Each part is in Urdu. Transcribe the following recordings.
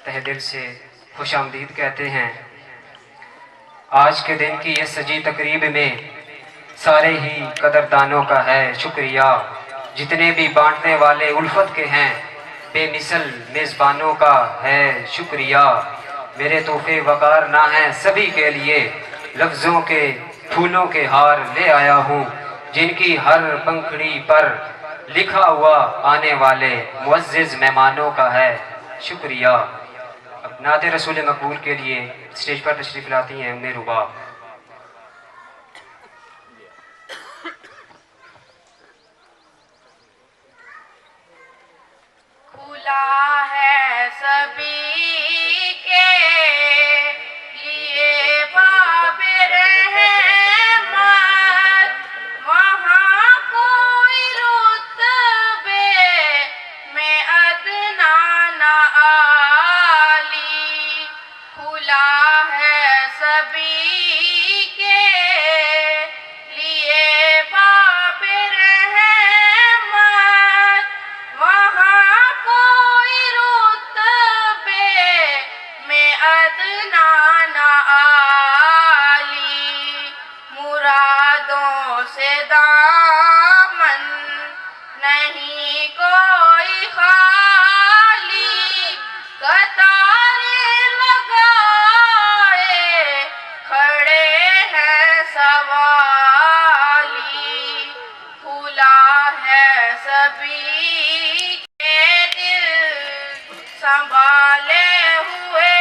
تہ دل سے خوش آمدید کہتے ہیں۔ آج کے دن کی یہ سجی تقریب میں سارے ہی قدردانوں کا ہے شکریہ، جتنے بھی بانٹنے والے الفت کے ہیں بے مثل میزبانوں کا ہے شکریہ۔ میرے تحفے وقار نہ ہیں سبھی کے لیے، لفظوں کے پھولوں کے ہار لے آیا ہوں، جن کی ہر پنکھڑی پر لکھا ہوا آنے والے معزز مہمانوں کا ہے شکریہ۔ اب نعت رسول مقبول کے لیے اسٹیج پر تشریف لاتی ہیں ام رباب۔ کھلا ہے سبھی کے لیے باب رحمت، وہاں کوئی رتبے میں ادنا نہ عالی۔ کھلا ہے سبھی کے لیے باب رحمت، وہاں کوئی رتبے میں ادنا نہ عالی۔ مرادوں سے دامن نہیں کوئی خالی، قطاریں لگائے کھڑے ہیں سوالی۔ کھلا ہے سبھی کے دل سنبھالے ہوئے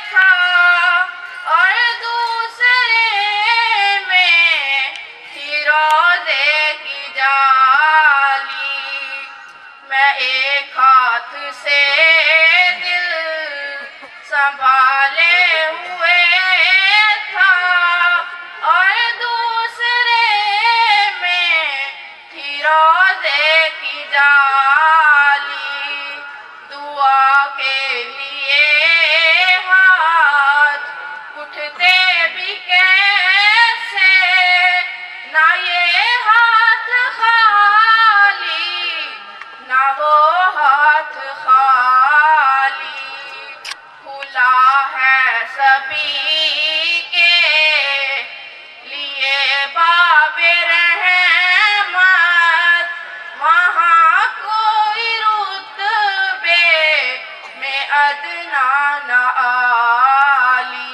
تھا، اور دوسرے میں تھی روزے کی جالی۔ میں ایک ہاتھ سے دل سنبھالے ہوئے تھا، اور دوسرے میں تھی روزے کی جالی۔ دعا کے لیے ہاتھ اٹھتے بھی کیسے، نہ یہ ہاتھ خالی نہ وہ ہاتھ خالی۔ کھلا ہے سبھی کے لیے باب رحمت، وہاں کوئی رتبے میں ادنا نہ عالی۔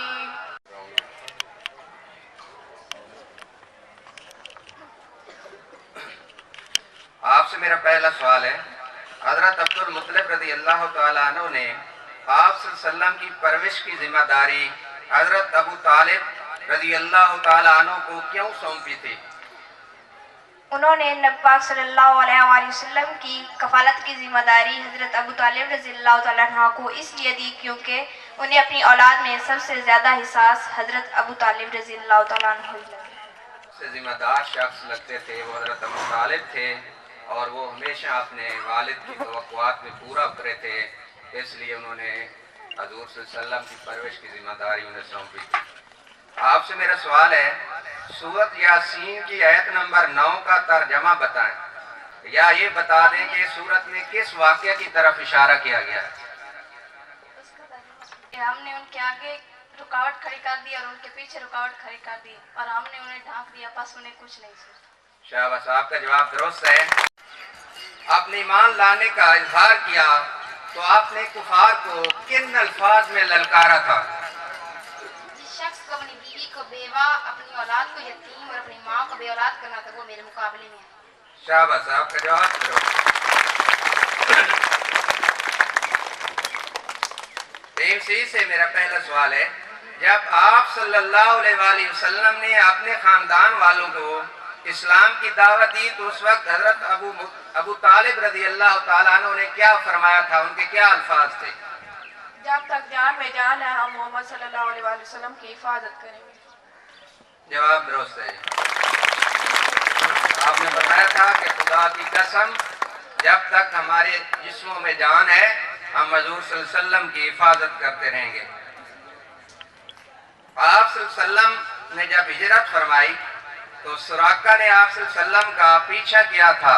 آپ سے میرا پہلا سوال ہے، حضرت عبد المطلب رضی اللہ تعالیٰ عنہ نے آپ صلی اللہ علیہ وسلم کی پرورش کی ذمہ داری حضرت ابو طالب رضی اللہ تعالیٰ عنہ کو کیوں سونپی تھی؟ انہوں نے نبی پاک صلی اللہ علیہ وآلہ وسلم کی کفالت کی ذمہ داری حضرت ابو طالب رضی اللہ تعالیٰ عنہ کو اس لیے دی کیونکہ انہیں اپنی اولاد میں سب سے زیادہ حساس حضرت ابو طالب رضی اللہ تعالیٰ عنہ ہی لگے۔ سے ذمہ دار شخص لگتے تھے وہ حضرت ابو طالب تھے، اور وہ ہمیشہ اپنے والد کی توقعات میں پورا اترے تھے، اس لیے انہوں نے حضور صلی اللہ علیہ وسلم کی پرورش کی ذمہ داری انہیں سونپی تھی۔ آپ سے میرا سوال ہے، سورۃ یاسین کی آیت نمبر 9 کا ترجمہ بتائیں، یا یہ بتا دیں کہ اس سورت میں کس واقعہ کی طرف اشارہ کیا گیا ہے؟ ہم نے ان کے آگے رکاوٹ کھڑی کر دی اور ان کے پیچھے رکاوٹ کھڑی کر دی، اور ہم نے انہیں ڈھانپ دیا، بس انہیں کچھ نہیں سوچا۔ شاباش، آپ کا جواب درست ہے۔ اپنے ایمان لانے کا اظہار کیا تو آپ نے کفار کو کن الفاظ میں للکارا تھا؟ جس شخص کو اپنی بیوی کو بیوہ، اپنی اولاد کو یتیم اور اپنی ماں کو بے اولاد کرنا تھا، وہ میرے مقابلے میں ہے۔ شاباش، آپ کا جواب درست۔ سی سے میرا پہلا سوال ہے، جب آپ صلی اللہ علیہ وآلہ وسلم نے اپنے خاندان والوں کو اسلام کی دعوت دی تو اس وقت حضرت ابو طالب رضی اللہ تعالیٰ عنہ نے کیا فرمایا تھا؟ ان کے کیا الفاظ تھے؟ جب تک جان میں جان ہے ہم محمد صلی اللہ علیہ وآلہ وسلم کی حفاظت کریں گے۔ جواب درست ہے۔ آپ نے بتایا تھا کہ خدا کی قسم جب تک ہمارے جسموں میں جان ہے ہم حضور صلی اللہ علیہ وسلم کی حفاظت کرتے رہیں گے۔ آپ صلی اللہ علیہ وسلم نے جب ہجرت فرمائی تو سراقہ نے آپ صلی اللہ علیہ وسلم کا پیچھا کیا تھا،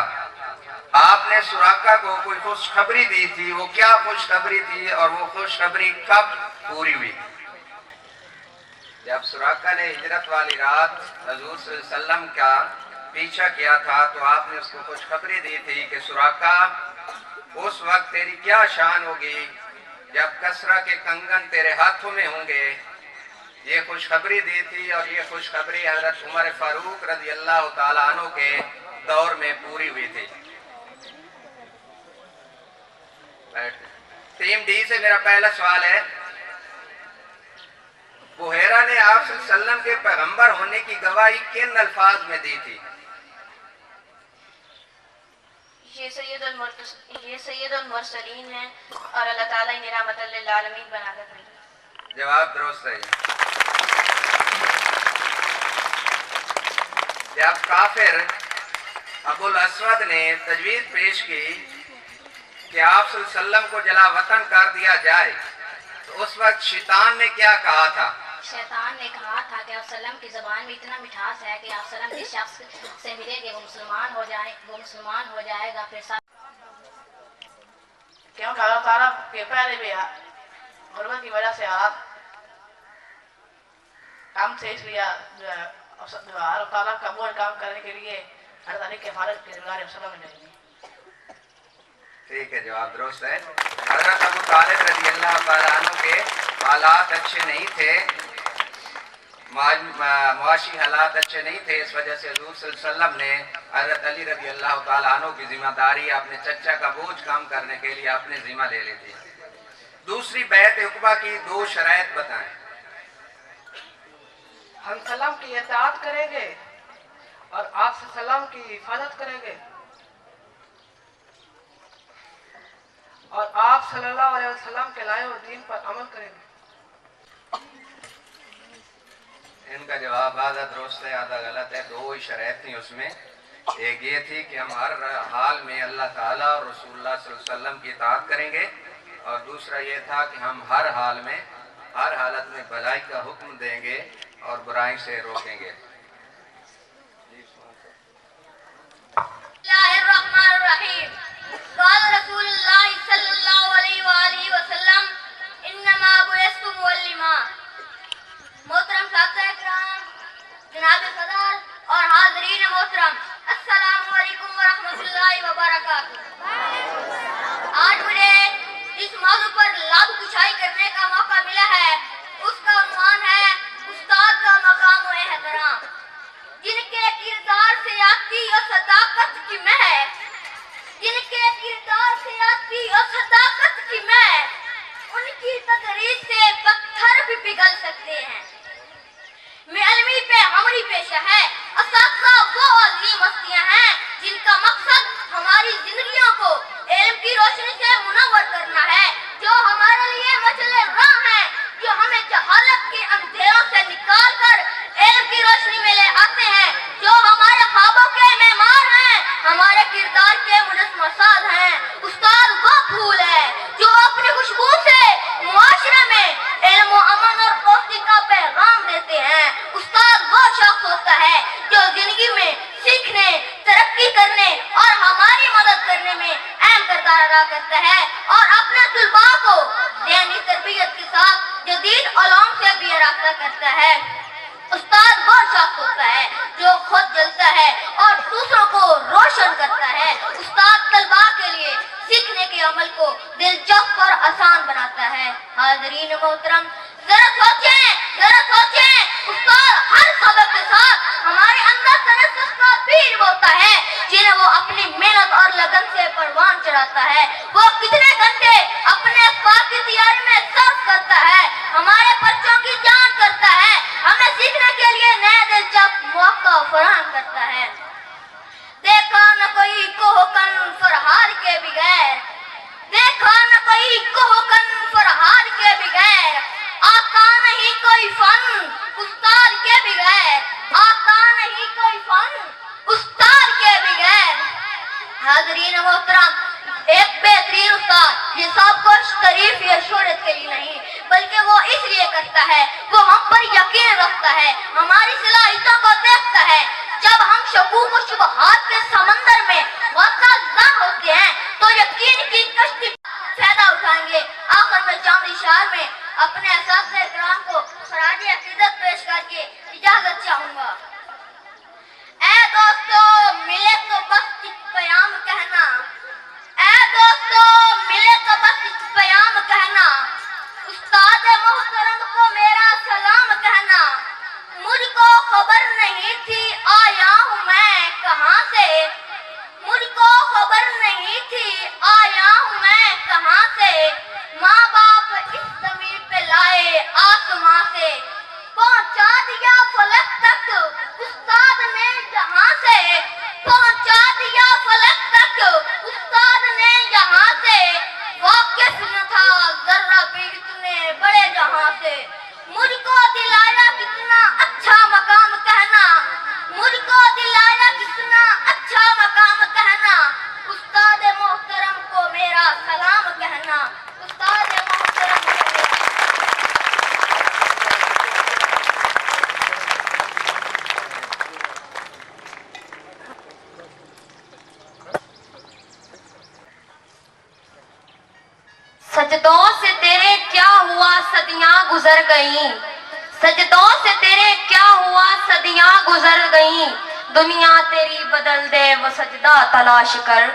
آپ نے سراقہ کو کوئی خوشخبری دی تھی، وہ کیا خوشخبری تھی اور وہ خوشخبری کب پوری ہوئی؟ جب سراقہ نے ہجرت والی رات حضور صلی اللہ علیہ وسلم کا پیچھا کیا تھا تو آپ نے اس کو خوشخبری دی تھی کہ سراقہ اس وقت تیری کیا شان ہوگی جب کسرا کے کنگن تیرے ہاتھوں میں ہوں گے. یہ خوشخبری دی تھی اور یہ خوشخبری حضرت عمر فاروق رضی اللہ تعالیٰ عنہ کے دور میں پوری ہوئی تھی. ٹیم ڈی سے میرا پہلا سوال ہے، بحیرہ نے آپ صلی اللہ علیہ وسلم کے پیغمبر ہونے کی گواہی کن الفاظ میں دی تھی؟ یہ سید المرسلین ہیں اور اللہ تعالیٰ انہیں رحمت للعالمین بنا کر بھیجا. جواب درست ہے. جب کافر ابو الاسود نے تجویز پیش کی کہ آپ صلی اللہ علیہ وسلم کو جلا وطن کر دیا جائے تو اس وقت شیطان نے کیا کہا تھا؟ شیطان نے کہا تھا کہ آپ سلم کی زبان میں اتنا مٹھاس ہے کہ آپ سلم جس شخص سے ملے گے وہ مسلمان ہو جائے گا. پھر کیونکہ اللہ تعالیٰ کے پہلے بھی غربت کی وجہ سے حالات کام سے، اس لیے اللہ تعالیٰ کا وہ کام کرنے کے لیے ہر تعالیٰ کے فارغ کے ذمہ وسلم میں نہیں. ٹھیک ہے، جواب درست ہے. حضرت ابو طالب رضی اللہ تعالیٰ عنہ کے حالات اچھے نہیں تھے، معاشی حالات اچھے نہیں تھے، اس وجہ سے حضور صلی اللہ علیہ وسلم نے حضرت علی رضی اللہ تعالیٰ عنہ کی ذمہ داری اپنے چچا کا بوجھ کام کرنے کے لیے اپنے ذمہ لے لی تھی. دوسری بیعت عقبہ کی 2 شرائط بتائیں. ہم سلام کی اطاعت کریں گے اور آپ سے سلام کی حفاظت کریں گے اور آپ صلی اللہ علیہ وسلم کے لائے ہوئے دین پر عمل کریں گے. ان کا جواب آدھا درست ہے آدھا غلط ہے. 2 ہی شرائط تھیں اس میں. ایک یہ تھی کہ ہم ہر حال میں اللہ تعالیٰ اور رسول اللہ صلی اللہ علیہ وسلم کی اطاعت کریں گے، اور دوسرا یہ تھا کہ ہم ہر حال میں ہر حالت میں بھلائی کا حکم دیں گے اور برائی سے روکیں گے. اللہ الرحمن الرحیم. قال رسول اللہ صلی اللہ علیہ وآلہ وسلم انما بعثت معلما. محترم ساتھیو اکرام، جناب صدر اور حاضرین محترم، السلام علیکم ورحمۃ اللہ وبرکاتہ. آج مجھے جس موضوع پر لب کشائی کرنے کا موقع ملا ہے اس کا عنوان ہے استاد کا مقام و احترام. جن کے کردار سے آتی اور صداقت کی مہک، جن کے کردار سے آتی اور صداقت کی مہک، ان کی تقریر سے پتھر بھی پگھل سکتے ہیں. میں علمی پہ عملی پیشہ ہے. اساتذہ وہ عظیم ہستیاں ہیں جن کا مقصد ہماری زندگیوں کو علم کی روشنی سے منور کرنا ہے، جو ہمارے لیے مشعل راہ ہیں، جو ہمیں جہالت کے اندھیروں سے نکال کر علم کی روشنی میں لے آتے ہیں، جو ہمارے خوابوں کے معمار ہیں، ہمارے کردار کے مجسمہ ساز ہیں. استاد وہ پھول ہے جو اپنی خوشبو سے معاشرے میں علم و امن اور دوستی کا پیغام دیتے ہیں. استاد وہ شخص ہوتا ہے جو زندگی میں سیکھنے، ترقی کرنے اور ہماری مدد کرنے میں اہم کردار ادا کرتا ہے اور اپنے طلباء کو ذہنی تربیت کے ساتھ جدید علوم سے بھی آراستہ کرتا ہے. استاد وہ شخص ہوتا ہے جو خود جلتا ہے اور دوسروں کو روشن کرتا ہے. استاد طلباء کے لیے سیکھنے کے عمل کو دلچسپ اور آسان بناتا ہے. حاضرین محترم، ذرا سوچیں استاد ہر سبق کے ساتھ ہمارے اندر تجسس کا بیج بوتا ہے جنہیں وہ اپنی محنت اور لگن سے پروان چڑھاتا ہے. وہ کتنے گھنٹے اپنے اسباق کی تیاری میں صرف کرتا ہے، ہمارے بچوں کی جان کرتا ہے، ہمیں سیکھنے کے لیے نئے دلچسپ موقع فراہم کرتا ہے. دیکھا نہ کوئی کوہکن فرہاد کے بغیر، دیکھا نہ کوئی کوہکن فرہاد کے بغیر، آتا نہیں کوئی فن استاد کے بغیر، آتا نہیں کوئی فن استاد کے بغیر. حاضرین محترم، ایک بہترین استاد یہ سب کچھ تعریف یا شہرت کے لیے نہیں بلکہ وہ اس لیے کرتا ہے، وہ ہم پر یقین رکھتا ہے، ہماری صلاحیتوں کو دیکھتا ہے. جب ہم شکوک و شبہات کے سمندر میں غرقہ ہو چاہتے ہیں تو یقین کی کشتی فائدہ اٹھائیں گے۔ آخر میں جامعہ شہر میں اپنے اساتذہ کرام کو خراج عقیدت پیش کر کے اجازت چاہوں گا۔ اے دوستو ملے تو بس ایک پیام کہنا، اے دوستو ملے تو بس ایک پیام کہنا، استاد محترم کو میرا سلام کہنا، مجھ کو خبر نہیں تھی آیا ہوں میں کہاں سے، مجھ کو خبر نہیں تھی آیا ہوں میں کہاں سے، ماں باپ اس زمین پہ لائے آسماں سے، پہنچا دیا فلک تک استاد نے جہاں سے، پہنچا دیا فلک تک استاد نے یہاں سے، واقف نہ تھا ذرہ بھی اتنے بڑے جہاں سے، مجھ کو دلایا کتنا اچھا مقام کہنا، مجھ کو دلایا کتنا اچھا مقام کہنا، استاد محترم کو میرا سلام کہنا، استاد محترم کو سجدوں سے تیرے کیا ہوا صدیاں گزر گئیں، سجدوں سے تیرے کیا ہوا صدیاں گزر گئیں، دنیا تیری بدل دے وہ سجدہ تلاش کر۔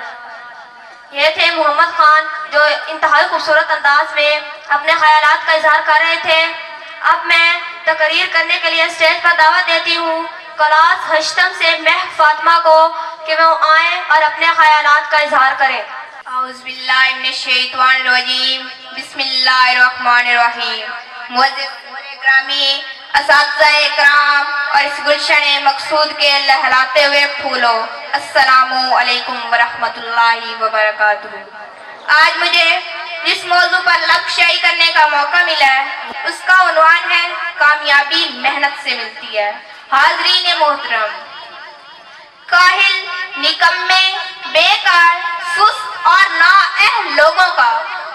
یہ تھے محمد خان جو انتہائی خوبصورت انداز میں اپنے خیالات کا اظہار کر رہے تھے۔ اب میں تقریر کرنے کے لیے اسٹیج پر دعوت دیتی ہوں کلاس ہشتم سے مہک فاطمہ کو کہ وہ آئیں اور اپنے خیالات کا اظہار کریں۔ اعوذ باللہ من الشیطان الرجیم، بسم اللہ الرحمن الرحیم۔ معزز اکرامی، اساتذہ اکرام اور اس گلشن مقصود کے لہلاتے ہوئے پھولوں، السلام علیکم ورحمۃ اللہ وبرکاتہ۔ آج مجھے جس موضوع پر لفظ شائع کرنے کا موقع ملا ہے اس کا عنوان ہے کامیابی محنت سے ملتی ہے۔ حاضرین محترم، کاہل، نکمے، بیکار، سست اور نااہل لوگوں کا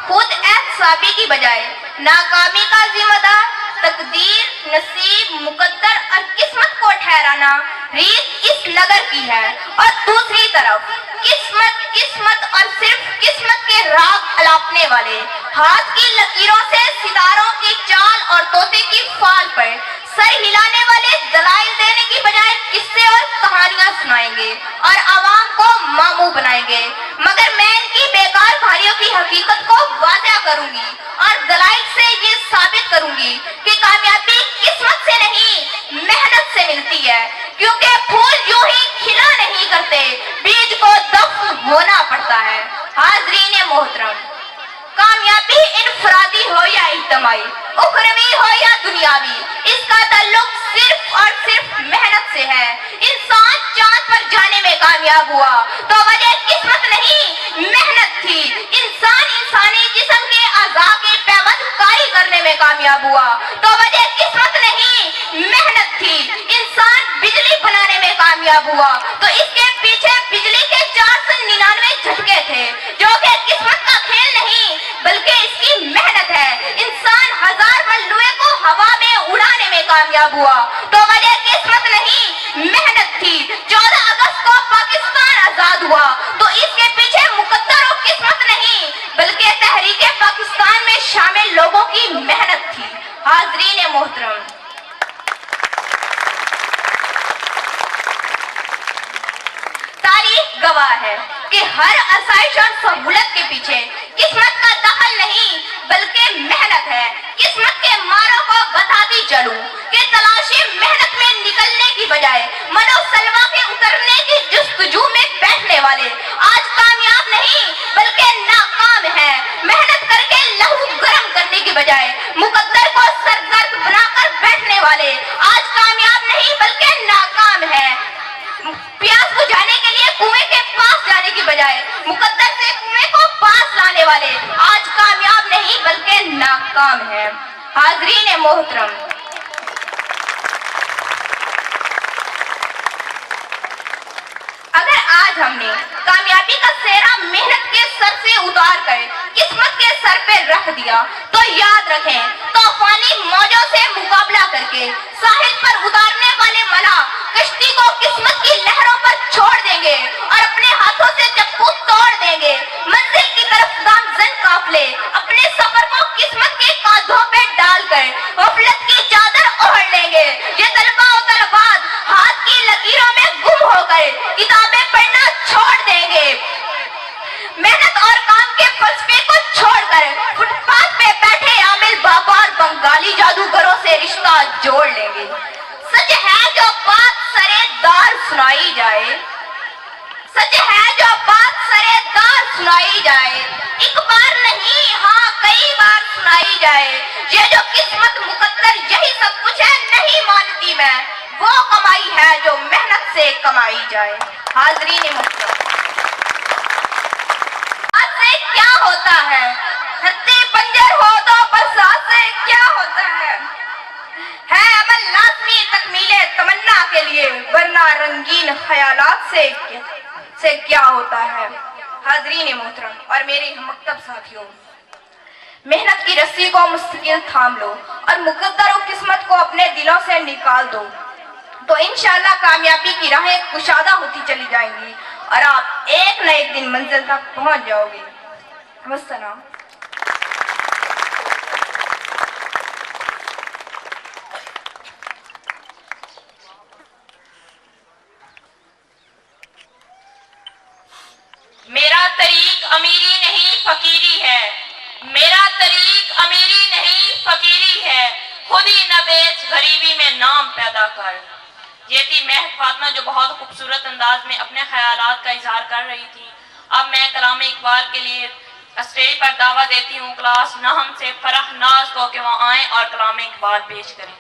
خود احتسابی کی بجائے ناکامی کا ذمہ دار تقدیر، نصیب، مقدر اور قسمت کو ٹھہرانا ریت اس نگر کی ہے، اور دوسری طرف قسمت اور صرف قسمت کے راگ الاپنے والے ہاتھ کی لکیروں سے ستاروں کی چال اور طوطے کی فال پر سر ہلانے والے دلائل دینے کی بجائے قصے اور کہانیاں سنائیں گے اور عوام کو ماموں بنائیں گے، مگر میں ان کی بیکار بھائیوں کی حقیقت کو واضح کروں گی اور دلائل سے یہ ثابت کروں گی کہ کامیابی قسمت سے نہیں محنت سے ملتی ہے، کیونکہ پھول یوں ہی کھلا نہیں کرتے، بیج کو دفن ہونا پڑتا ہے۔ حاضرین محترم، کامیابی انفرادی ہو یا اجتماعی، اخروی ہو یا دنیاوی، اس کا تعلق صرف اور صرف محنت سے ہے۔ انسان چاند پر جانے میں کامیاب ہوا تو وجہ قسمت نہیں محنت تھی، انسان انسانی جسم کے اعضاء کی پیوند کاری کرنے میں کامیاب ہوا تو وجہ قسمت نہیں محنت تھی، انسان بجلی بنانے میں کامیاب ہوا تو اس کے پیچھے بجلی کے 499 جھٹکے تھے، جو کہ قسمت کا کھیل نہیں بلکہ اس کی محنت ہے۔ انسان 1000 بلوے کو ہوا میں اڑانے میں کامیاب ہوا تو وجہ قسمت نہیں محنت تھی۔ 14 اگست کو پاکستان آزاد ہوا تو اس کے پیچھے مقدر و قسمت نہیں بلکہ تحریک پاکستان میں شامل لوگوں کی محنت تھی۔ حاضرین محترم، تاریخ گواہ ہے کہ ہر آسائش اور سہولت کے پیچھے قسمت کا دخل نہیں بلکہ محنت ہے۔ قسمت کے ماروں کو بتاتی چلوں کہ تلاشی محنت میں نکلنے کی بجائے منو سلوا کے اترنے کی جستجو میں بیٹھنے والے آج کامیاب نہیں بلکہ ناکام ہیں۔ محنت کر کے لہو گرم کرنے کی بجائے مقدر کو سرگرد بنا کر بیٹھنے والے آج کامیاب نہیں بلکہ ناکام ہیں۔ پیاس بجھانے کے لیے کنویں کے پاس جانے کی بجائے مقدر سے کنویں کو پاس لانے والے آج کامیاب نہیں بلکہ ناکام ہیں۔ حاضرین محترم، اگر آج آج ہم نے کامیابی کا سہرا محنت کے سر سے اتار کر قسمت کے سر پہ رکھ دیا تو یاد رکھیں طوفانی موجوں سے مقابلہ کر کے ساحل پر اتارنے والے ملا کشتی کو قسمت کی لہروں پر چھوڑ دیں گے اور اپنے ہاتھوں سے چپو توڑ دیں گے. منزل کی طرف گامزن قافلے اپنے سفر کو قسمت کے کاندھوں پہ ڈال کر غفلت کی چادر اوڑھ لیں گے. یہ طلبہ و طلبات ہاتھ کی لکیروں میں گم ہو کر کتابیں پڑھنا چھوڑ دیں گے. محنت اور کام کے فلسفے کو چھوڑ کر فٹ پاتھ پہ بیٹھے عامل بابا اور بنگالی جادوگروں سے رشتہ جوڑ لیں گے. سچ ہے جو بات سرے دار سنائی جائے, سچ ہے جو بات سرے دار سنائی جائے, ایک بار نہیں ہاں کئی بار سنائی جائے. یہ جو قسمت مقدر یہی سب کچھ ہے نہیں مانتی میں, وہ کمائی ہے جو محنت سے کمائی جائے. حاضرین محترم, سے کیا ہوتا ہے ہتھے پنجر ہو تو برسات سے کیا ہوتا ہے عمل لازمی تکمیل تمنا کے لیے ورنہ رنگین خیالات سے کیا ہوتا ہے. حاضرین محترم اور میرے ہم مکتب ساتھیوں, محنت کی رسی کو مستقل تھام لو اور مقدر و قسمت کو اپنے دلوں سے نکال دو تو انشاءاللہ کامیابی کی راہیں کشادہ ہوتی چلی جائیں گی اور آپ ایک نہ ایک دن منزل تک پہنچ جاؤ گے. والسلام. میرا طریق امیری نہیں فقیری ہے, میرا طریق امیری نہیں فقیری ہے, خود ہی نہ بیچ غریبی میں نام پیدا کر. یہ تھی مہک فاطمہ جو بہت خوبصورت انداز میں اپنے خیالات کا اظہار کر رہی تھی. اب میں کلام اقبال کے لیے اسٹیج پر دعوت دیتی ہوں کلاس نہم سے فرح ناز کو کہ وہ آئیں اور کلام اقبال پیش کریں.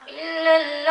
إلا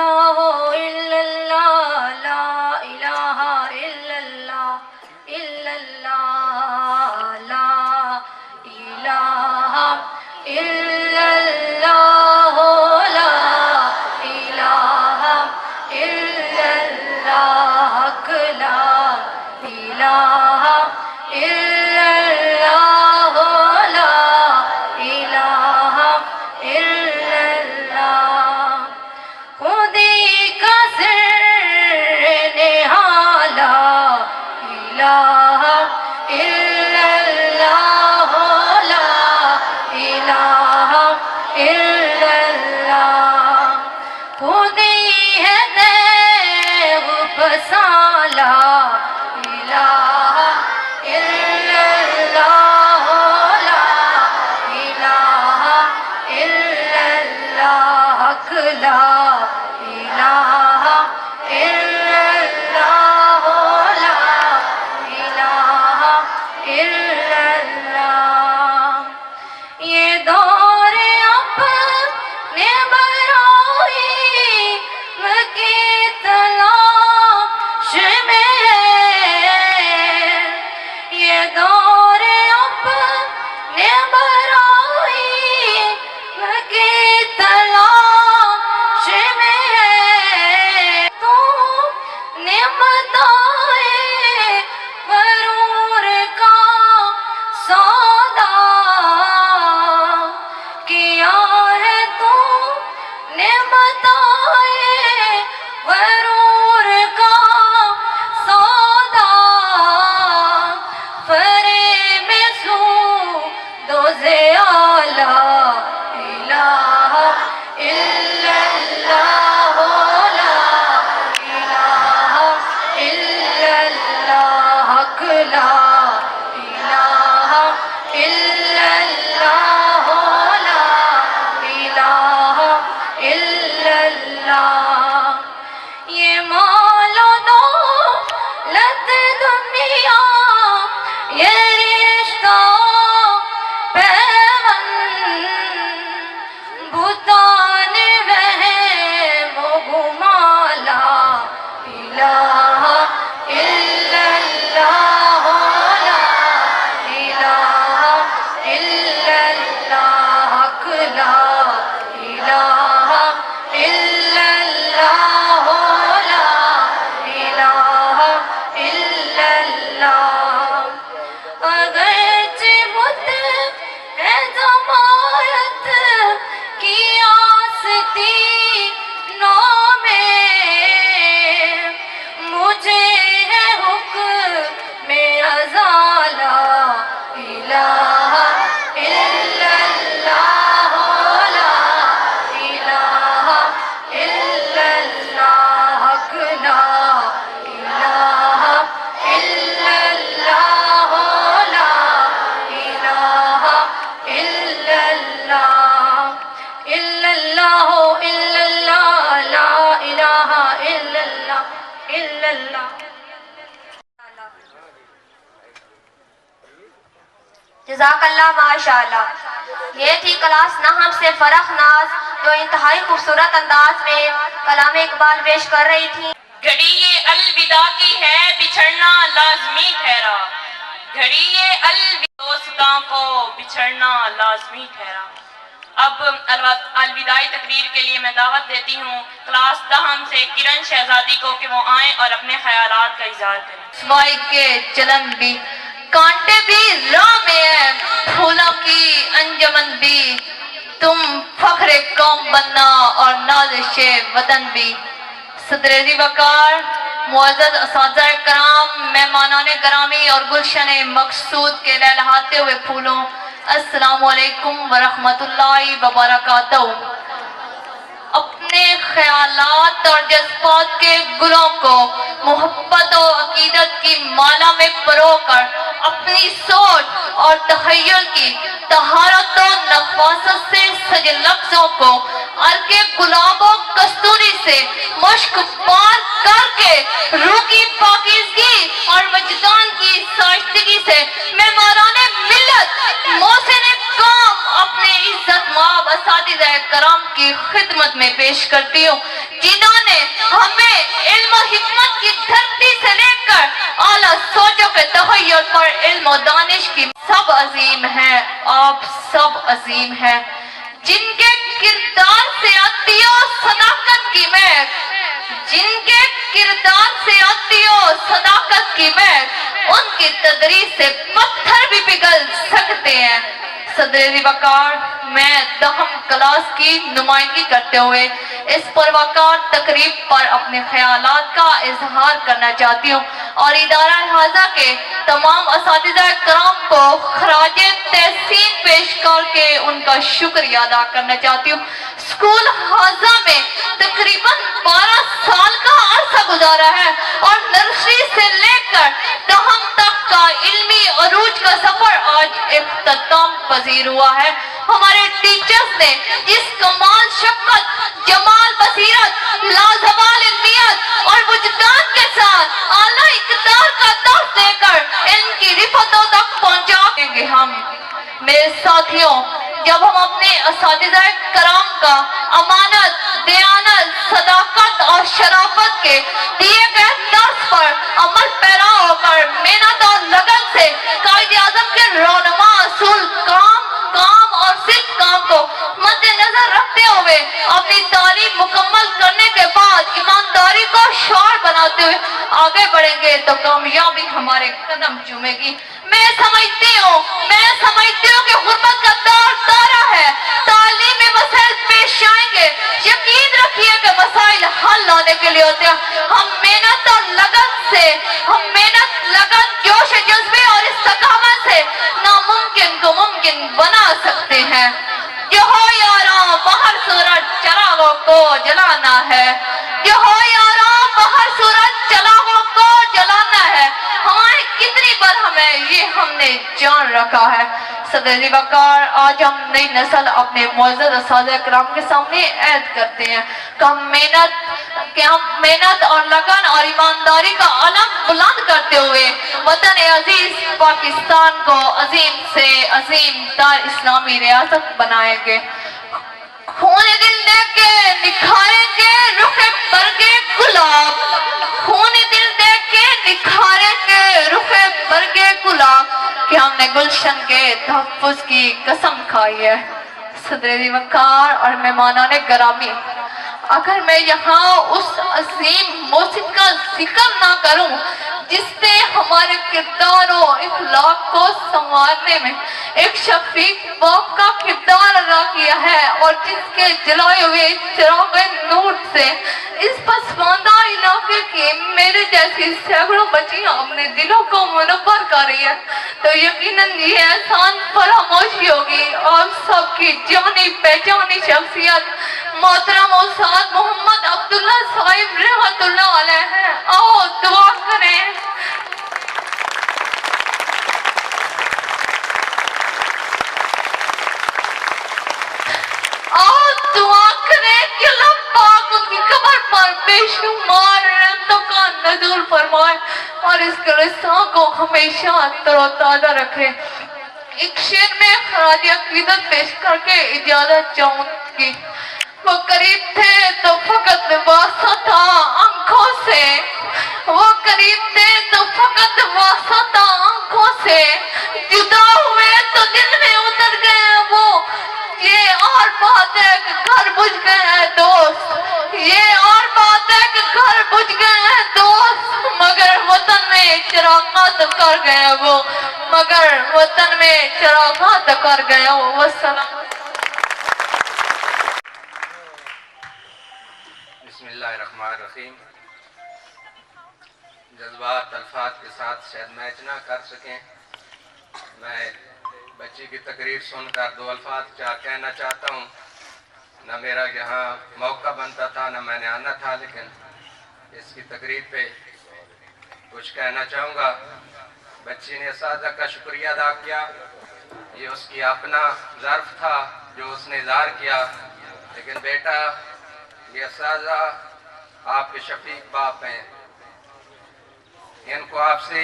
جزاک اللہ ماشاء اللہ. یہ تھی کلاس نحو سے فرخ ناز جو انتہائی خوبصورت انداز میں کلام اقبال پیش کر رہی تھی. گھڑی یہ الوداع کی ہے بچھڑنا لازمی ٹھہرا. گھڑی یہ دوستوں کو بچھڑنا لازمی ٹھہرا. اب الوداعی تقریر کے لیے میں دعوت دیتی ہوں کلاس دہم سے کرن شہزادی کو کہ وہ آئیں اور اپنے خیالات کا اظہار کریں. سوائی کے چلن بھی کانٹے بھی راہ میں ہے پھولوں کی انجمن بھی تم فخر قوم بننا اور نازش وطن بھی. صدر وقار معزز اساتذہ کرام مہمانان گرامی اور گلشن مقصود کے لہلہاتے ہوئے پھولوں السلام علیکم ورحمۃ اللہ وبرکاتہ. اپنے خیالات اور جذبات کے گلوں کو محبت و عقیدت کی مالا میں پرو کر اپنی سوچ اور تخیل کی طہارت و نفاست سے سجے لفظوں کو عرق گلاب و کستوری سے مشک پار کر کے روح کی پاکیزگی اور وجدان کی سائشتگی سے معماران ملت محسن قوم اپنے عزت مآب اساتذہ کرام کی خدمت میں پیش کرتی ہوں جنہوں نے ہمیں علم و حکمت کی دھرتی سے لے کر اعلیٰ سوچوں کے تخیل پر علم و دانش کی سب عظیم ہیں. آپ سب عظیم ہیں جن کے کردار سے آتی ہو صداقت کی مہک. جن کے کردار سے آتی ہو صداقت کی مہک ان کی تدریس سے پتھر بھی پگھل سکتے ہیں. صدر وقار میں دہم کلاس کی نمائندگی کرتے ہوئے اس پروقار تقریب پر اپنے خیالات کا اظہار کرنا چاہتی ہوں اور ادارہ لہٰذا کے تمام اساتذہ کرام کو خراج تحسین پیش کر کے ان کا شکریہ ادا کرنا چاہتی ہوں. اسکول حاضہ میں تقریباً 12 سال کا عرصہ گزارا ہے اور نرسری سے لے کر دہم تک کا علمی عروج کا سفر آج اختتام پذیر ہوا ہے. ہمارے ٹیچرز نے جس کمال شفقت جمال بصیرت لازوال علمیت اور وجدان کے ساتھ اعلیٰ اقدار کا درس دے کر علم کی رفتوں تک پہنچائیں گے ہم. میرے ساتھیوں جب ہم اپنے اساتذہ کرام کا امانت دیانت صداقت اور شرافت کے دیے گئے درس پر عمل پیرا ہو کر محنت اور لگن سے قائد اعظم کے رونما اصول کام اور صرف کام کو مد نظر رکھتے ہوئے اپنی تعلیم مکمل کرنے کے بعد ایمانداری کو شعار بناتے ہوئے آگے بڑھیں گے تو کامیابی ہمارے قدم چومے گی. میں سمجھتی ہوں کہ غربت کا دور دارا ہے. تعلیم میں مسائل پیش آئیں گے. یقین رکھیے کہ مسائل حل ہونے کے لیے ہوتے ہیں. ہم محنت اور لگن جوش جذبے اور استقامت سے ناممکن کو ممکن بنا سکتے ہیں. جو ہو یاراں باہر سورج چراغوں کو جلانا ہے. جو ہو یاراں باہر سورج چراغوں کو جلانا ہے. ہماری کتنی برہم ہے یہ ہم نے جان رکھا ہے. صدر وقار آج ہم نئی نسل اپنے معزز اساتذہ کرام کے سامنے عہد کرتے ہیں کہ ہم محنت اور لگن اور ایمانداری کا علم بلند کرتے ہوئے وطن عزیز پاکستان کو عظیم سے عظیم دار اسلامی ریاست بنائیں گے. خون دل دے کے نکھاریں گے رخ برگے گلاب. خون دل دے کے نکھاریں گے رخ برگے گلاب کہ ہم نے گلشن کے تحفظ کی قسم کھائی ہے. صدر وقار اور مہمانان گرامی اگر میں یہاں اس عظیم محسن کا ذکر نہ کروں جس نے ہمارے کردار و اخلاق کو سنوارنے میں ایک شفیق باپ کا کردار ادا کیا ہے اور جس کے جلائے ہوئے چراغ نور سے اس پسماندہ علاقے کی میرے جیسی سینکڑوں بچیاں اپنے دلوں کو منور کر رہی ہے تو یقیناً یہ احسان فراموشی ہوگی. آپ سب کی جانی پہچانی شخصیت محترم استاد محمد عبداللہ صاحب رحمت اللہ علیہ ہیں. آؤ دعا کریں. آؤ دعا کریں کہ اللہ پاک ان کی قبر پر بے شمار رحمتوں کا نزول فرمائے اور اس کے لسان کو ہمیشہ تروتازہ رکھے۔ ایک شعر میں خراج عقیدت پیش کر کے اجازت چاہوں گی۔ وہ قریب تھے تو فقط واسطہ تھا آنکھوں سے، وہ قریب تھے تو فقط واسطہ تھا آنکھوں سے، جدا ہوئے تو دل میں اتر گئے وہ، یہ اور بات ہے کہ گھر بجھ گئے ہیں دوست، یہ اور بات ہے کہ گھر بجھ گئے ہیں دوست، مگر وطن میں چراغاں تو کر گئے وہ، مگر وطن میں چراغاں تو کر گئے وہ۔ والسلام۔ بسم اللہ الرحمن الرحیم۔ جذبات الفاظ کے ساتھ شاید میچ نہ کر سکیں، میں بچی کی تقریر سن کر دو الفاظ کہنا چاہتا ہوں۔ نہ میرا یہاں موقع بنتا تھا، نہ میں نے آنا تھا، لیکن اس کی تقریر پہ کچھ کہنا چاہوں گا۔ بچی نے اساتذہ کا شکریہ ادا کیا، یہ اس کی اپنا ظرف تھا جو اس نے اظہار کیا، لیکن بیٹا یہ اساتذہ آپ کے شفیق باپ ہیں، ان کو آپ سے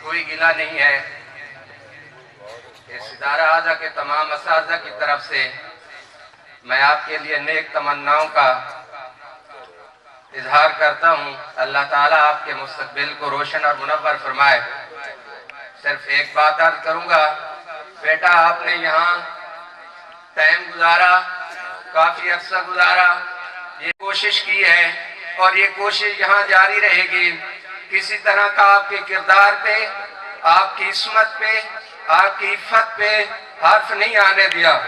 کوئی گلہ نہیں ہے۔ اس ادارہ اعلیٰ کے تمام اساتذہ کی طرف سے میں آپ کے لیے نیک تمناؤں کا اظہار کرتا ہوں۔ اللہ تعالیٰ آپ کے مستقبل کو روشن اور منور فرمائے۔ صرف ایک بات عرض کروں گا، بیٹا آپ نے یہاں ٹائم گزارا، کافی عرصہ گزارا، یہ کوشش کی ہے اور یہ کوشش یہاں جاری رہے گی۔ کسی طرح کا آپ کے کردار پہ، آپ کی عصمت پہ، آپ کی عفت پہ حرف نہیں آنے دیا۔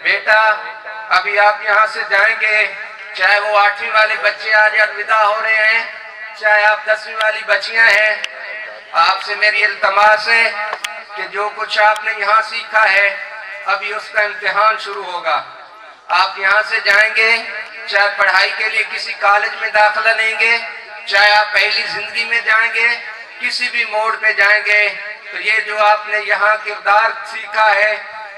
بیٹا ابھی آپ یہاں سے جائیں گے، چاہے وہ 8ویں والے بچے آج الوداع ہو رہے ہیں، چاہے آپ 10ویں والی بچیاں ہیں، آپ سے میری التماس ہے کہ جو کچھ آپ نے یہاں سیکھا ہے ابھی اس کا امتحان شروع ہوگا۔ آپ یہاں سے جائیں گے، چاہے پڑھائی کے لیے کسی کالج میں داخلہ لیں گے، چاہے آپ پہلی زندگی میں جائیں گے، کسی بھی موڑ پہ جائیں گے، تو یہ جو آپ نے یہاں کردار سیکھا ہے،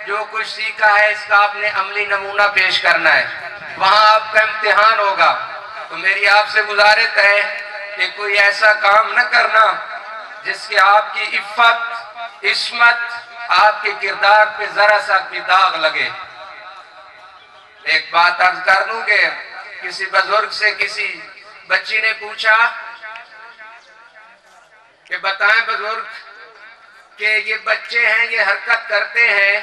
جو کچھ سیکھا ہے، اس کا آپ نے عملی نمونہ پیش کرنا ہے، وہاں آپ کا امتحان ہوگا۔ تو میری آپ سے گزارش ہے کہ کوئی ایسا کام نہ کرنا جس کے آپ کی عفت، عصمت، آپ کے کردار پہ ذرا سا بھی داغ لگے۔ ایک بات عرض کر دوں کہ کسی بزرگ سے کسی بچی نے پوچھا کہ بتائیں بزرگ کہ یہ بچے ہیں، یہ حرکت کرتے ہیں،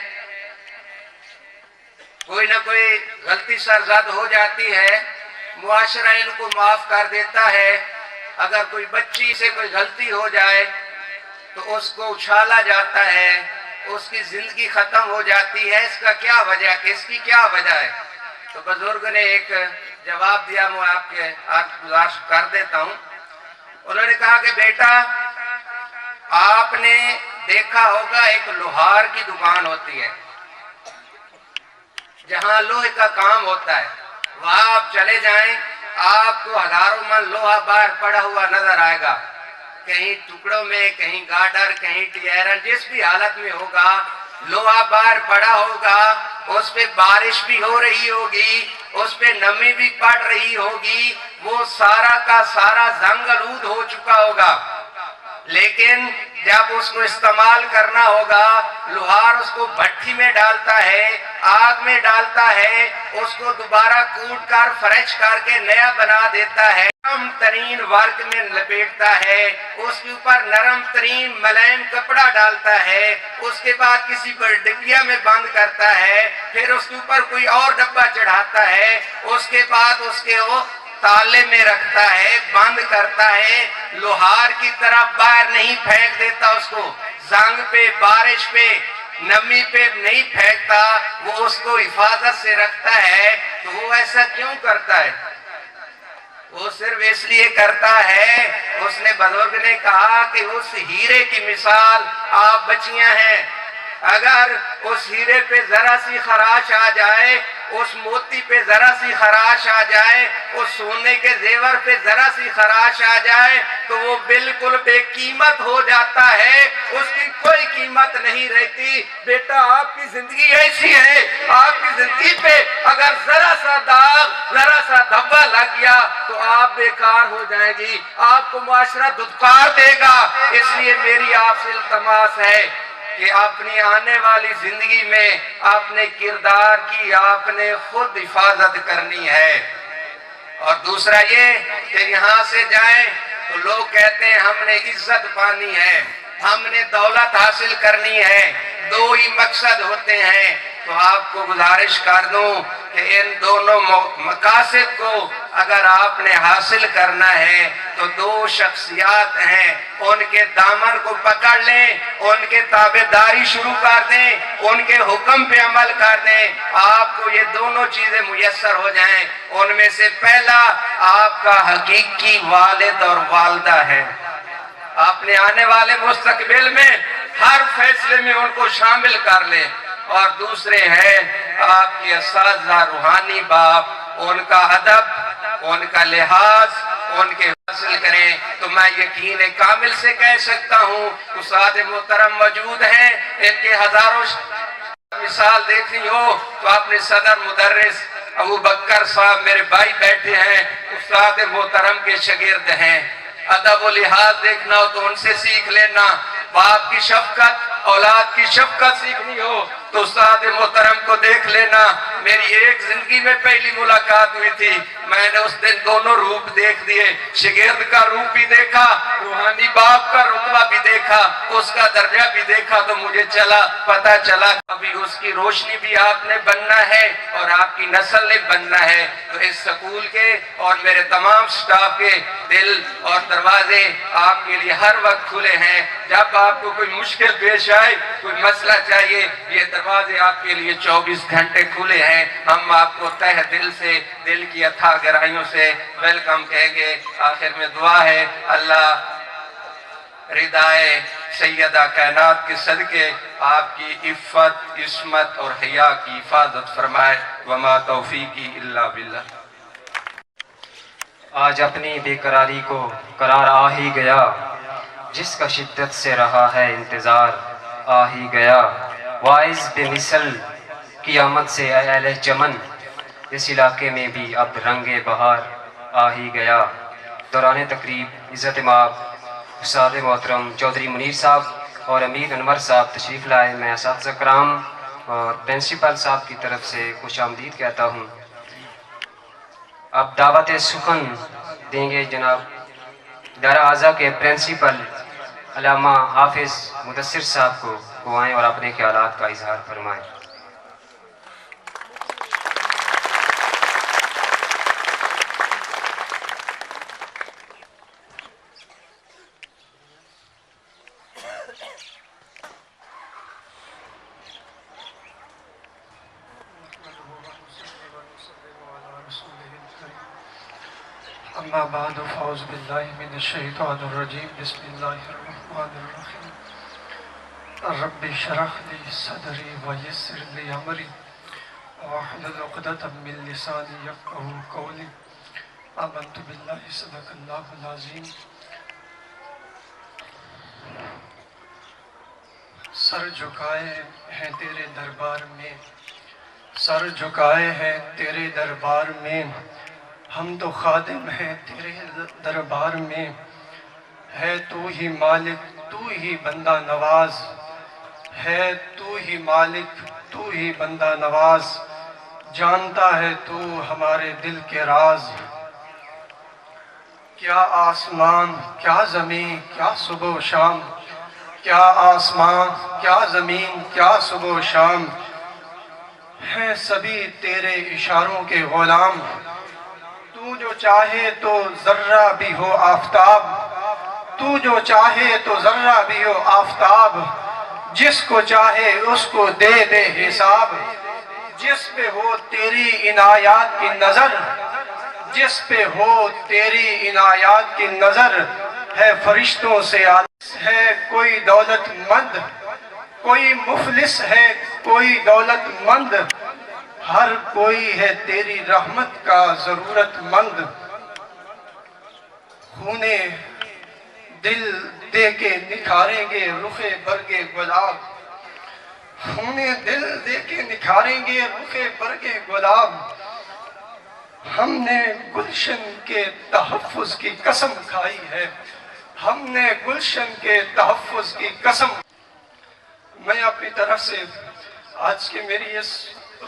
کوئی نہ کوئی غلطی سرزد ہو جاتی ہے، معاشرہ ان کو معاف کر دیتا ہے، اگر کوئی بچی سے کوئی غلطی ہو جائے تو اس کو اچھالا جاتا ہے، اس کی زندگی ختم ہو جاتی ہے، اس کا کیا وجہ، اس کی کیا وجہ ہے؟ تو بزرگ نے ایک جواب دیا، میں آپ کے گزارش کر دیتا ہوں۔ انہوں نے کہا کہ بیٹا آپ نے دیکھا ہوگا ایک لوہار کی دکان ہوتی ہے، جہاں لوہے کا کام ہوتا ہے، وہاں آپ چلے جائیں، آپ کو ہزاروں من لوہا باہر پڑا ہوا نظر آئے گا، کہیں ٹکڑوں میں، کہیں گاڈر، کہیں ٹیئرن، جس بھی حالت میں ہوگا لوہا باہر پڑا ہوگا، اس پہ بارش بھی ہو رہی ہوگی، اس پہ نمی بھی پڑ رہی ہوگی، وہ سارا کا سارا زنگ آلود ہو چکا ہوگا، لیکن جب اس کو استعمال کرنا ہوگا، لوہار اس کو بھٹی میں ڈالتا ہے، آگ میں ڈالتا ہے، اس کو دوبارہ کوٹ کر فریش کر کے نیا بنا دیتا ہے، نرم ترین ورق میں لپیٹتا ہے، اس کے اوپر نرم ترین ملائم کپڑا ڈالتا ہے، اس کے بعد کسی پر ڈبیا میں بند کرتا ہے، پھر اس کے اوپر کوئی اور ڈبہ چڑھاتا ہے، اس کے بعد اس کے وہ تالے میں رکھتا ہے، بند کرتا ہے، لوہار کی طرف باہر نہیں پھینک دیتا، اس کو زنگ پہ، بارش پہ، نمی پہ نہیں پھینکتا، وہ اس کو حفاظت سے رکھتا ہے۔ تو وہ ایسا کیوں کرتا ہے؟ وہ صرف اس لیے کرتا ہے، اس نے بزرگ نے کہا کہ اس ہیرے کی مثال آپ بچیاں ہیں، اگر اس ہیرے پہ ذرا سی خراش آ جائے اس موتی پہ ذرا سی خراش آ جائے، اس سونے کے زیور پہ ذرا سی خراش آ جائے تو وہ بالکل بے قیمت ہو جاتا ہے، اس کی کوئی قیمت نہیں رہتی۔ بیٹا آپ کی زندگی ایسی ہے، آپ کی زندگی پہ اگر ذرا سا داغ، ذرا سا دھبا لگ گیا تو آپ بیکار ہو جائیں گی، آپ کو معاشرہ دھتکار دے گا۔ اس لیے میری آپ سے التماس ہے کہ اپنی آنے والی زندگی میں اپنے کردار کی آپ نے خود حفاظت کرنی ہے۔ اور دوسرا یہ کہ یہاں سے جائیں تو لوگ کہتے ہیں ہم نے عزت پانی ہے، ہم نے دولت حاصل کرنی ہے، دو ہی مقصد ہوتے ہیں۔ تو آپ کو گزارش کر دوں کہ ان دونوں مقاصد کو اگر آپ نے حاصل کرنا ہے تو دو شخصیات ہیں، ان کے دامن کو پکڑ لیں، ان کے تابعداری شروع کر دیں، ان کے حکم پہ عمل کر دیں، آپ کو یہ دونوں چیزیں میسر ہو جائیں۔ ان میں سے پہلا آپ کا حقیقی والد اور والدہ ہے، اپنے آنے والے مستقبل میں ہر فیصلے میں ان کو شامل کر لیں۔ اور دوسرے ہیں آپ کے اساتذہ، روحانی باپ، ان کا ادب، ان کا لحاظ، ان کے حاصل کریں۔ تو میں یقین کامل سے کہہ سکتا ہوں استاد محترم موجود ہیں، ان کے ہزاروں مثال دیکھنی ہو تو اپنے صدر مدرس ابو بکر صاحب میرے بھائی بیٹھے ہیں، استاد محترم کے شاگرد ہیں۔ ادب و لحاظ دیکھنا ہو تو ان سے سیکھ لینا، باپ کی شفقت، اولاد کی شفقت سیکھنی ہو تو استاد محترم کو دیکھ لینا۔ میری ایک زندگی میں پہلی ملاقات ہوئی تھی، میں نے اس دن دونوں روپ دیکھ دیے، شاگرد کا روپ بھی دیکھا، روحانی باپ کا رتبہ بھی دیکھا، اس کا درجہ بھی دیکھا، تو مجھے پتا چلا ابھی اس کی روشنی بھی آپ نے بننا ہے اور آپ کی نسل نے بننا ہے۔ تو اس سکول کے اور میرے تمام سٹاف کے دل اور دروازے آپ کے لیے ہر وقت کھلے ہیں۔ جب آپ کو کوئی مشکل پیش آئے، کوئی مسئلہ چاہیے، یہ دروازے آپ کے لیے 24 گھنٹے کھلے ہیں۔ ہم آپ کو تہ دل سے، دل کی اتھا گہرائیوں سے ویلکم کہیں گے۔ آخر میں دعا ہے اللہ ردائے سیدہ کائنات کے صدقے آپ کی عفت، عصمت اور حیا کی حفاظت فرمائے۔ وما توفیقی الا باللہ۔ آج اپنی بے قراری کو قرار آ ہی گیا، جس کا شدت سے رہا ہے انتظار آ ہی گیا۔ واعظ بے مثل کی آمد سے اے اہل چمن، اس علاقے میں بھی اب رنگ بہار آ ہی گیا۔ دوران تقریب عزت مآب استاد محترم چودھری منیر صاحب اور امیر انور صاحب تشریف لائے۔ میں اساتذہ کرام اور پرنسپل صاحب کی طرف سے خوش آمدید کہتا ہوں۔ اب دعوت سخن دیں گے جناب ادارہ اعضا کے پرنسپل علامہ حافظ مدثر صاحب کو، وہ آئیں اور اپنے خیالات کا اظہار فرمائیں۔ اما بعد فاعوذ باللہ من الشیطان الرجیم بسم اللہ الرحمن الرحیم رب اشرح لی صدری ویسر لی امری واحلل عقدۃ من لسانی یفقہوا قولی آمنت باللہ صدق اللہ العظیم۔ سر جھکائے ہیں تیرے دربار میں، سر جھکائے ہیں تیرے دربار میں، ہم تو خادم ہیں تیرے دربار میں، ہے تو ہی مالک تو ہی بندہ نواز، ہے تو ہی مالک تو ہی بندہ نواز، جانتا ہے تو ہمارے دل کے راز۔ کیا آسمان کیا زمین کیا صبح و شام، کیا آسمان کیا زمین کیا صبح و شام، ہیں سبھی تیرے اشاروں کے غلام۔ تو جو چاہے تو ذرہ بھی ہو آفتاب، تو جو چاہے تو ذرہ بھی ہو آفتاب، جس کو چاہے اس کو دے دے حساب۔ جس پہ ہو تیری عنایات کی نظر، جس پہ ہو تیری عنایات کی نظر، ہے فرشتوں سے ہے کوئی دولت مند، کوئی مفلس ہے کوئی دولت مند، ہر کوئی ہے تیری رحمت کا ضرورت مند، خونے دل دے کے نکھاریں گے رخ برگے گلاب، خونے دل دے کے نکھاریں گے رخ برگے گلاب، ہم نے گلشن کے تحفظ کی قسم کھائی ہے، ہم نے گلشن کے تحفظ کی قسم۔ میں اپنی طرف سے آج کی میری اس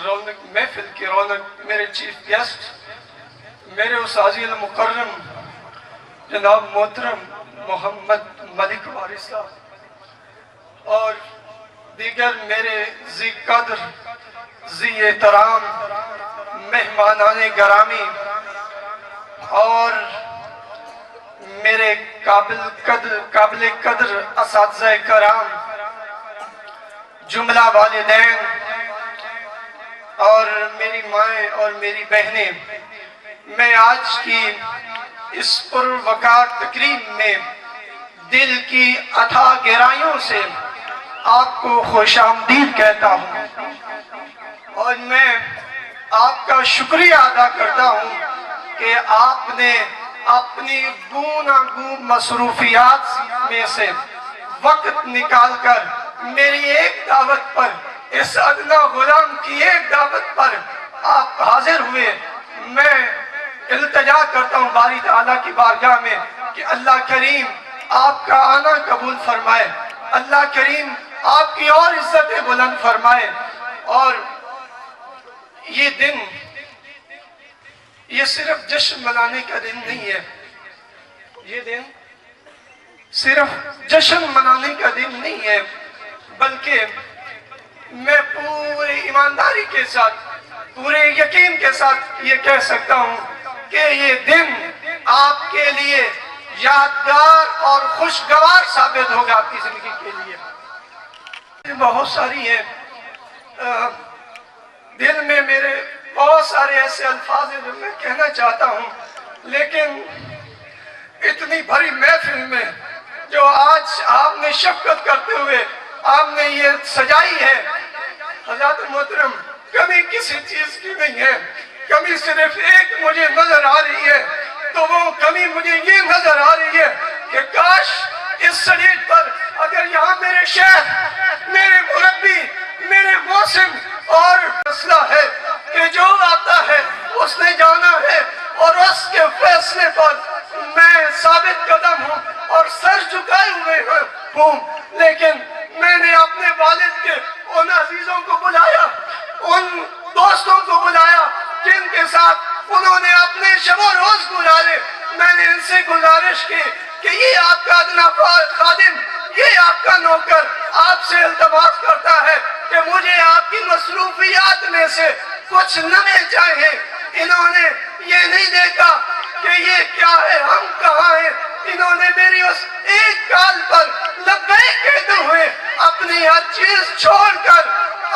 رونق محفل کی رونق میرے چیف گیسٹ میرے استاذی المکرم جناب محترم محمد ملک وارث صاحب اور دیگر میرے ذی قدر ذی احترام مہمانان گرامی اور میرے قابل قدر اساتذہ کرام، جملہ والدین اور میری مائیں اور میری بہنیں، میں آج کی اس پروقار تقریب میں دل کی اتھاہ گہرائیوں سے آپ کو خوش آمدید کہتا ہوں اور میں آپ کا شکریہ ادا کرتا ہوں کہ آپ نے اپنی گوناگوں مصروفیات میں سے وقت نکال کر میری ایک دعوت پر، اس ادنا غلام کی ایک دعوت پر آپ حاضر ہوئے۔ میں التجا کرتا ہوں باری تعالیٰ کی بارگاہ میں کہ اللہ کریم آپ کا آنا قبول فرمائے، اللہ کریم آپ کی اور عزت بلند فرمائے۔ اور یہ دن، یہ صرف جشن منانے کا دن نہیں ہے، یہ دن صرف جشن منانے کا دن نہیں ہے، بلکہ میں پوری ایمانداری کے ساتھ، پورے یقین کے ساتھ یہ کہہ سکتا ہوں کہ یہ دن آپ کے لیے یادگار اور خوشگوار ثابت ہوگا آپ کی زندگی کے لیے۔ بہت ساری ہیں، دل میں میرے بہت سارے ایسے الفاظ ہیں جو میں کہنا چاہتا ہوں، لیکن اتنی بڑی محفل میں جو آج آپ نے شفقت کرتے ہوئے آپ نے یہ سجائی ہے، حضرات محترم، کمی کسی چیز کی نہیں ہے، کمی صرف ایک مجھے نظر آ رہی ہے، تو وہ کمی مجھے یہ نظر آ رہی ہے کہ کاش اس سٹیج پر اگر یہاں میرے شیخ، میرے مربی، میرے موسم اور مسئلہ ہے کہ جو آتا ہے اس نے جانا ہے اور اس کے فیصلے پر میں ثابت قدم ہوں اور سر جھکائے ہوئے ہوں، لیکن میں نے اپنے والد کے ان عزیزوں کو بلایا، ان دوستوں کو بلایا جن کے ساتھ انہوں نے اپنے شب و روز گزارے۔ میں نے ان سے گزارش کی کہ یہ آپ کا ادنا خادم، یہ آپ کا نوکر آپ سے التماس کرتا ہے کہ مجھے آپ کی مصروفیات میں سے کچھ لمحے چاہیے۔ انہوں نے یہ نہیں دیکھا کہ یہ کیا ہے، ہم کہاں ہیں، انہوں نے میری اس ایک کال پر لبیک کہتے ہوئے اپنی ہر چیز چھوڑ کر،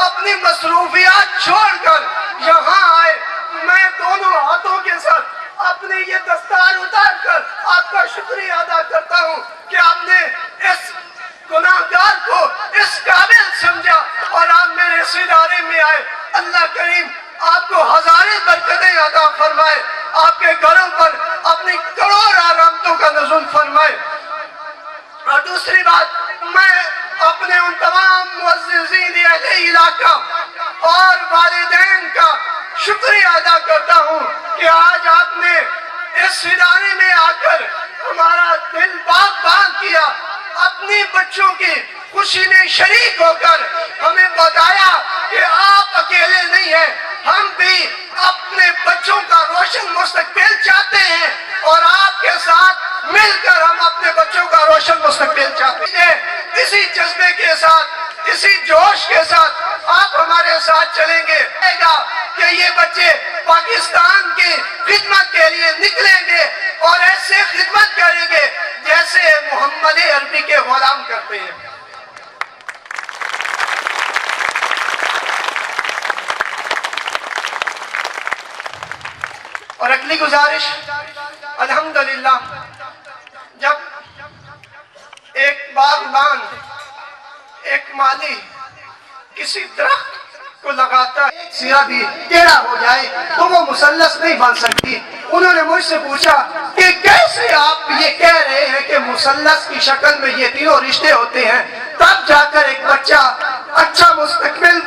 اپنی مصروفیات چھوڑ کر یہاں آئے۔ میں دونوں ہاتھوں کے ساتھ اپنی یہ دستار اتار کر آپ کا شکریہ ادا کرتا ہوں کہ آپ نے اس گناہگار کو اس قابل سمجھا اور آپ میرے اس ادارے میں آئے۔ اللہ کریم آپ کو ہزاریں برکتیں عطا فرمائے، آپ کے گھروں پر اپنی کروڑ رحمتوں کا نزول فرمائے۔ اور دوسری بات، میں اپنے ان تمام معززین اہل علاقہ اور والدین کا شکریہ ادا کرتا ہوں کہ آج آپ نے اس ادارے میں آ کر ہمارا دل باغ کیا، اپنی بچوں کی خوشی میں شریک ہو کر ہمیں بتایا کہ آپ اکیلے نہیں ہیں، ہم بھی اپنے بچوں کا روشن مستقبل چاہتے ہیں اور آپ کے ساتھ مل کر ہم اپنے بچوں کا روشن مستقبل چاہتے ہیں۔ اسی جذبے کے ساتھ، اسی جوش کے ساتھ آپ ہمارے ساتھ چلیں گے کہ یہ بچے پاکستان کی خدمت کے لیے نکلیں گے اور ایسے خدمت کریں گے جیسے محمد عربی کے غلام کرتے ہیں۔ اور اگلی گزارش، الحمدللہ جب ایک باغبان، ایک مالی کسی درخت کو لگاتا ہے ایک سرا بھی ٹیڑھا ہو جائے تو وہ مثلث نہیں بن سکتی. انہوں نے مجھ سے پوچھا کہ کیسے آپ یہ کہہ رہے ہیں کہ مثلث کی شکل میں یہ تینوں رشتے ہوتے ہیں, تب جا کر ایک بچہ اچھا مستقبل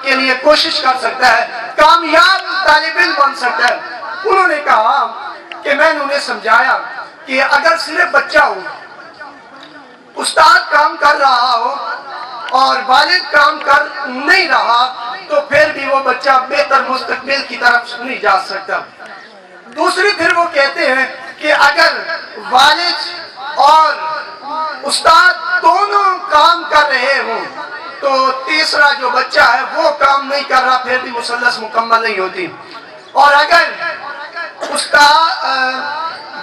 کے لیے کوشش کر سکتا ہے, کامیاب طالب علم بن سکتا ہے. انہوں نے کہا کہ میں نے انہیں سمجھایا کہ اگر صرف بچہ ہو, استاد کام کر رہا ہو اور والد کام کر نہیں رہا تو پھر بھی وہ بچہ بہتر مستقبل کی طرف نہیں جا سکتا. دوسری پھر وہ کہتے ہیں کہ اگر والد اور استاد دونوں کام کر رہے ہوں تو تیسرا جو بچہ ہے وہ کام نہیں کر رہا, پھر بھی مثلث مکمل نہیں ہوتی. اور اگر استاد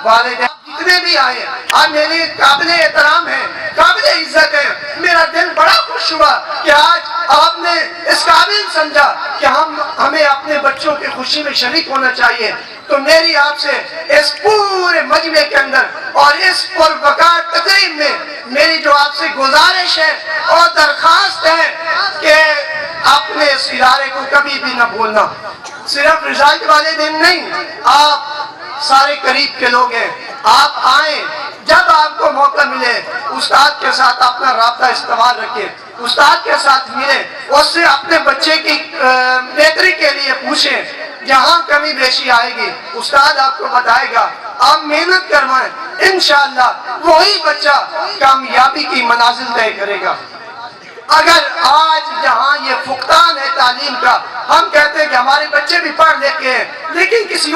والدین جتنے بھی آئے آپ میرے قابل احترام ہیں, قابل عزت ہے, میرا دل بڑا خوش ہوا کہ آج آپ نے اس قابل سمجھا کہ ہمیں اپنے بچوں کی خوشی میں شریک ہونا چاہیے. تو میری آپ سے اس پورے مجمع کے اندر اور اس پروقار تقریب میں میری جو آپ سے گزارش ہے اور درخواست ہے کہ اپنے اس ادارے کو کبھی بھی نہ بھولنا. صرف رضائت والے دن نہیں, آپ سارے قریب کے لوگ ہیں, آپ آئیں, جب آپ کو موقع ملے استاد کے ساتھ اپنا رابطہ استوار رکھیں, استاد کے ساتھ ملیں, اس سے اپنے بچے کی بہتری کے لیے پوچھیں. جہاں کمی بیشی آئے گی استاد آپ کو بتائے گا, آپ محنت کروائیں, انشاءاللہ وہی بچہ کامیابی کی منازل طے کرے گا. اگر آج جہاں یہ فقدان ہے تعلیم کا, ہم کہتے ہیں کہ ہمارے بچے بھی پڑھ لکھ کے ہیں لیکن کسی